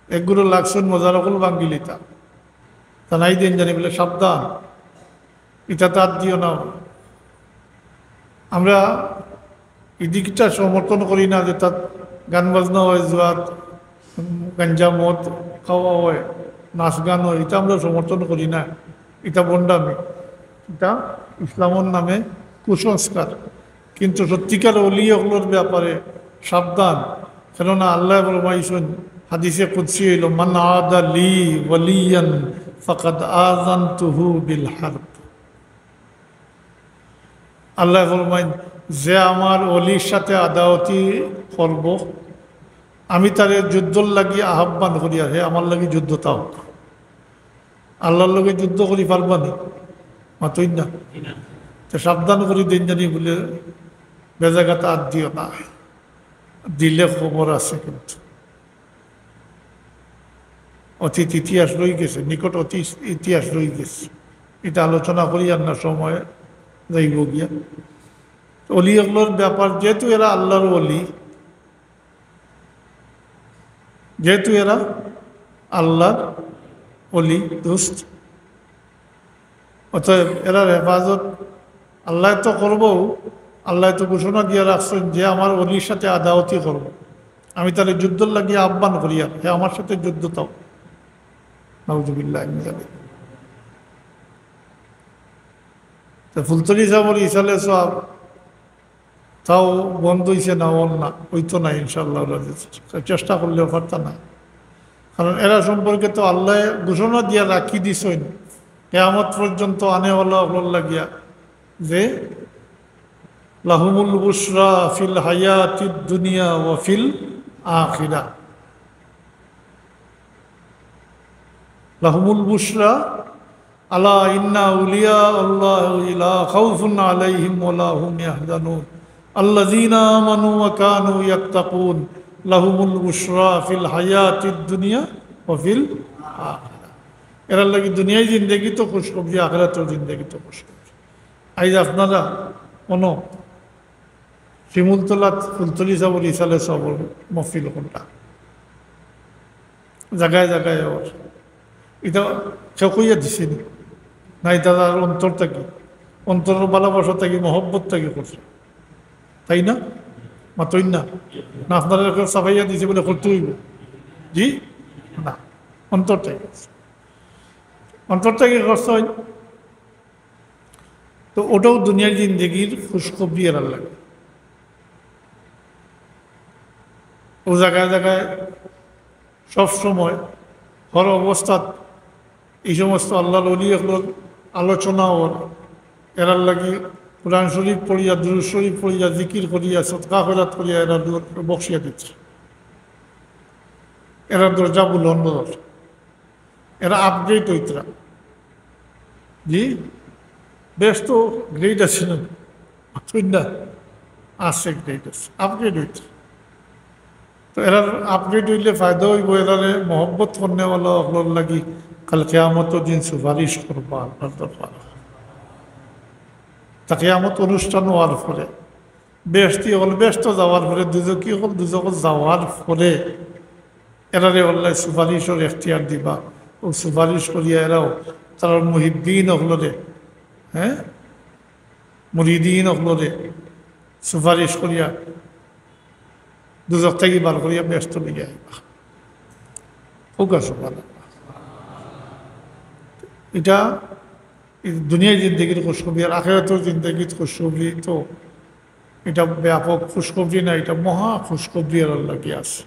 একগুলো লাগছেন মজার অকল বাঙ্গিলিতা তা নাই দিন জানি বলে সাবধান, এটা তার দিও না। আমরা এদিকটা সমর্থন করি না যে তার গান বাজনা হয়, জুয়াত গাঞ্জা মদ খাওয়া হয়, নাচ গান হয়, এটা আমরা সমর্থন করি না। এটা বন্ডামি, এটা ইসলামের নামে কুসংস্কার। কিন্তু সত্যিকার অলিগুলোর ব্যাপারে সাবধান, কেননা আল্লাহ ফরমাইছেন হাদিসে কুদসি হইল, মান আদা লি ওয়ালিয়ান ফাকাদ আযানতুহু বিল হারব। আল্লাহ ফরমাইন, যে আমার অলির সাথে আদাওয়াতি করব, আমি তারে যুদ্ধ লাগি আহ্বান করিয়া, হে আমার লাগি যুদ্ধ তাও। আল্লাহর লগে যুদ্ধ করি পারবানি? মাতই না। তো সাবধান করি দিন জানি বলে বেজাগাতা আর দিও না, দিলে খবর আছে। কিন্তু অতীত ইতিহাস রয়ে গেছে, নিকট অতীত ইতিহাস রয়ে গেছে, এটা আলোচনা করি আর না সময় যাইব গিয়া। অলিগুলোর ব্যাপার, যেহেতু এরা আল্লাহর অলি, যেহেতু এরা আল্লাহর অলি দোস্ত, অতএব এরার হেফাজত আল্লাহ তো করবো। আল্লাহ তো ঘোষণা দিয়ে রাখছেন যে আমার অলির সাথে আদাওয়াতি করবো, আমি তাহলে যুদ্ধ লাগিয়ে আহ্বান করি, আর হে আমার সাথে যুদ্ধ তাও। নাউজুবিল্লাহ। ফুলতলি সাহেব ইসালে সব তাও বন্ধ হয়েছে না, ওর না হইতো না ইনশাল্লাহ, চেষ্টা করলেও পারত না। কারণ এরা সম্পর্কে তো আল্লাহ ঘোষণা দিয়া রাখি দিছেন কিয়ামত পর্যন্ত আনেওয়ালা লাগিয়া, যে লাহুমুল বুশরা ফিল হায়াতিদ দুনিয়া ওয়া ফিল আখিরা। লাহুমুল বুশরা আলা ইন্না উলিয়া আল্লাহ লা খাউফুন আলাইহিম ওয়া লা হুম ইয়াহজানুন আল্লাযীনা আমানু ওয়া কানু ইয়াত্তাকুন লাহুমুল বুশরা ফিল হায়াতিদ দুনিয়া ওয়া ফিল আখিরা। এরা লাগি দুনিয়ায় জিন্দেগি তো খুশখবরি, আখিরাতেও জিন্দেগি তো খুশখবরি। আইজ আপনারা কোনো শিমুলতলাত ফুলতলি সাবর ইসালে সবর মফিল কোনটা জায়গায় জায়গায় ওর এটা কেউ কইয়া দিছেনি নাই, দাদার অন্তর থাকি, অন্তরের ভালোবাসা থাকি, মহব্বত থাকি করছে, তাই না? মাতই না না আপনারা সাফাইয়া দিছে বলে করতে হইব? জি না, অন্তর থেকে, অন্তর থেকে করতে হয়। তো ওটাও দুনিয়ার জিন্দগির খুশখবরি এরার লাগে। ও জায়গায় জায়গায় সবসময় হর অবস্থাত এই সমস্ত আল্লাহর ওলিগুলোর আলোচনা ওর এরার লাগি কোরআন শরীফ পড়িয়া, দুরূদ শরীফ পড়িয়া, জিকির করিয়া, সদকা খয়রাত করিয়া এরা বক্সিয়া দিচ্ছে। এরা দরজা বুলন্দ, এরা আপগ্রেড হইতরা। জি বেশ তো গ্রেড আছে না, আছে গ্রেড আছে, আপগ্রেড হইতে। তো এরার আপগ্রেড হইলে ফায়দা হইব, এরারে মহব্বত করনেওয়ালা অগলোর লাগি কাল কিয়ামত দিন সুপারিশ করবা আল্লাহর দরবারে। তা কিয়ামত অনুষ্ঠান হওয়ার পরে বেশটি হল, ব্যস্ত যাওয়ার পরে দুজকি হল, দুজক যাওয়ার পরে এরারে আল্লাহ সুপারিশের এখতিয়ার দিবা। ও সুপারিশ করিয়া এরাও তার মুহিদ্দিন হলরে, হ্যাঁ মুরিদিন হলরে সুপারিশ করিয়া দুজক থেকে বার করিয়া ব্যস্ত লিগে আইবা। হোক সুবহানাল্লাহ। এটা দুনিয়ার জিন্দগির খুশখবরি, আর আখিরাতের জিন্দগির খুশখবরি তো এটা ব্যাপক খুশখবরি না, এটা মহা খুশখবরি আর আল্লাহ কি আছে।